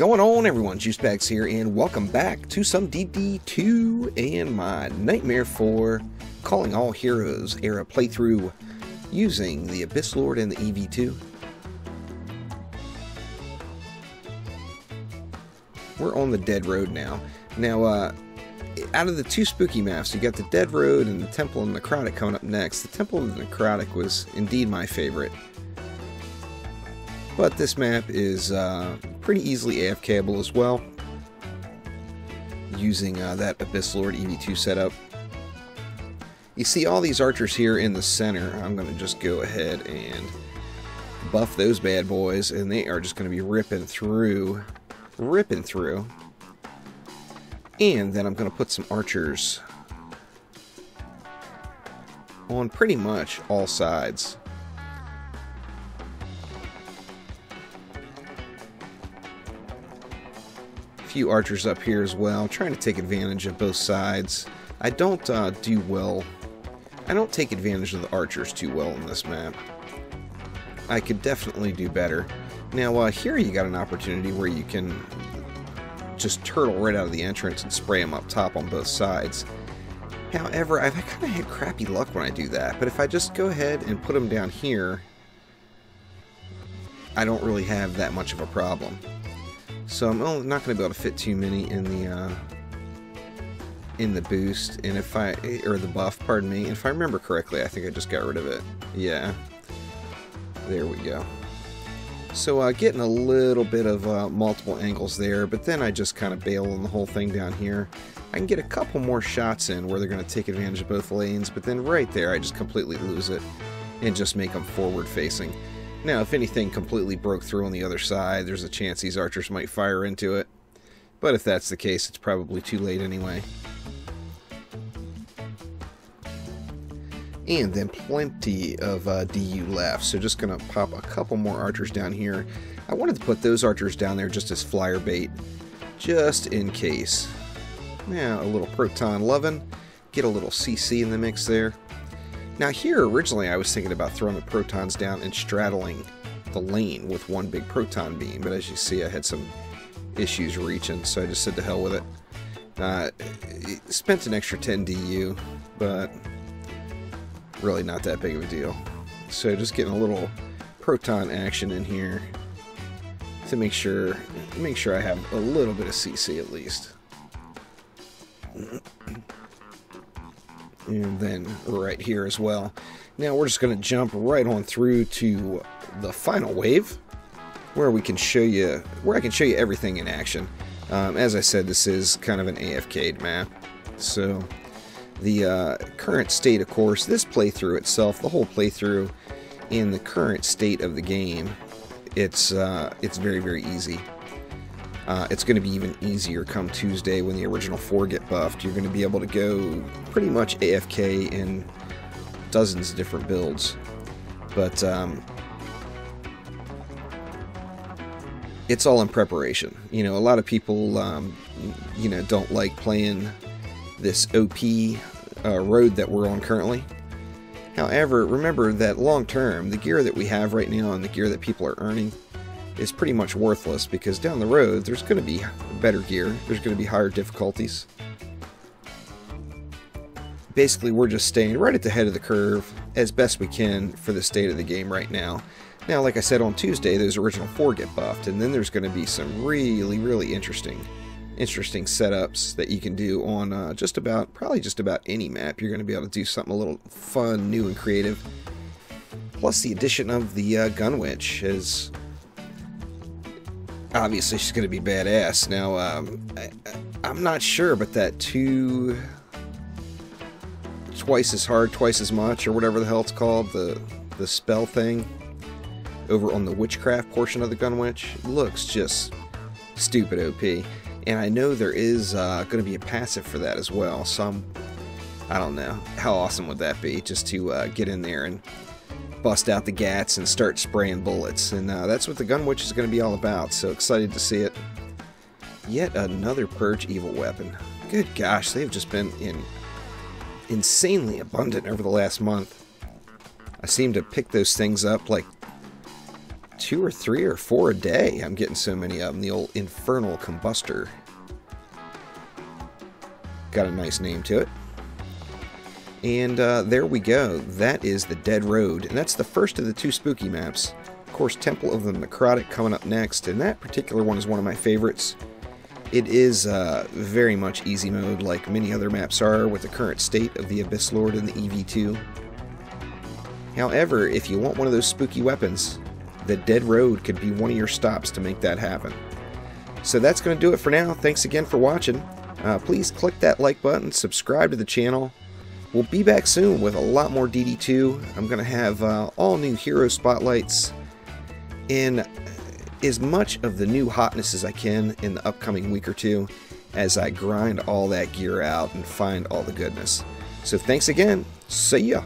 going on, everyone? Juicebags here, and welcome back to some DD2 and my NM4 Calling All Heroes era playthrough using the Abyss Lord and the EV2. We're on the Dead Road now. Now, out of the two spooky maps, you got the Dead Road and the Temple of the Necrotic coming up next. The Temple of the Necrotic was indeed my favorite. But this map is pretty easily AFKable as well, using that Abyss Lord EV2 setup. You see all these archers here in the center. I'm going to just go ahead and buff those bad boys, and they are just going to be ripping through. And then I'm going to put some archers on pretty much all sides. Few archers up here as well, trying to take advantage of both sides. I don't do well. I don't take advantage of the archers too well in this map. I could definitely do better. Now here you got an opportunity where you can just turtle right out of the entrance and spray them up top on both sides. However, I've kind of had crappy luck when I do that, but if I just go ahead and put them down here, I don't really have that much of a problem. So I'm not going to be able to fit too many in the boost, and or the buff, pardon me. And if I remember correctly, I think I just got rid of it. Yeah, there we go. So getting a little bit of multiple angles there, but then I just kind of bail on the whole thing down here. I can get a couple more shots in where they're going to take advantage of both lanes, but then right there I just completely lose it and just make them forward facing. Now, if anything completely broke through on the other side, there's a chance these archers might fire into it. But if that's the case, it's probably too late anyway. And then plenty of DU left, so just going to pop a couple more archers down here. I wanted to put those archers down there just as flyer bait, just in case. Now, a little Proton Lovin', get a little CC in the mix there. Now here, originally I was thinking about throwing the protons down and straddling the lane with one big proton beam, but as you see I had some issues reaching, so I just said to hell with it. Spent an extra 10 DU, but really not that big of a deal. So just getting a little proton action in here to make sure I have a little bit of CC at least. And then right here as well. Now we're just going to jump right on through to the final wave, where I can show you everything in action. As I said, this is kind of an AFK map. So the current state, of course, this playthrough itself, the whole playthrough, in the current state of the game, it's very, very easy. It's going to be even easier come Tuesday when the original 4 get buffed. You're going to be able to go pretty much AFK in dozens of different builds. But it's all in preparation. You know, a lot of people, you know, don't like playing this OP road that we're on currently. However, remember that long term, the gear that we have right now and the gear that people are earning is pretty much worthless, because down the road there's going to be better gear, there's going to be higher difficulties. Basically, we're just staying right at the head of the curve as best we can for the state of the game right now. Now, like I said, on Tuesday those original 4 get buffed, and then there's going to be some really interesting setups that you can do on probably just about any map. You're going to be able to do something a little fun, new, and creative. Plus, the addition of the gun witch is obviously she's going to be badass. Now, I'm not sure, but that twice as hard, twice as much, or whatever the hell it's called, the spell thing over on the witchcraft portion of the gun witch looks just stupid OP. And I know there is going to be a passive for that as well, so I don't know. How awesome would that be, just to get in there and bust out the gats and start spraying bullets. And that's what the gun witch is going to be all about, so excited to see it. Yet another purge evil weapon. Good gosh, they've just been insanely abundant over the last month. I seem to pick those things up like 2 or 3 or 4 a day. I'm getting so many of them. The old Infernal Combustor. Got a nice name to it. And there we go. That is the Dead Road. And that's the first of the 2 spooky maps. Of course, Temple of the Necrotic coming up next. And that particular one is one of my favorites. It is very much easy mode, like many other maps are, with the current state of the Abyss Lord and the EV2. However, if you want one of those spooky weapons, the Dead Road could be one of your stops to make that happen. So that's going to do it for now. Thanks again for watching. Please click that like button, subscribe to the channel. We'll be back soon with a lot more DD2. I'm going to have all new hero spotlights and as much of the new hotness as I can in the upcoming week or two as I grind all that gear out and find all the goodness. So thanks again. See ya.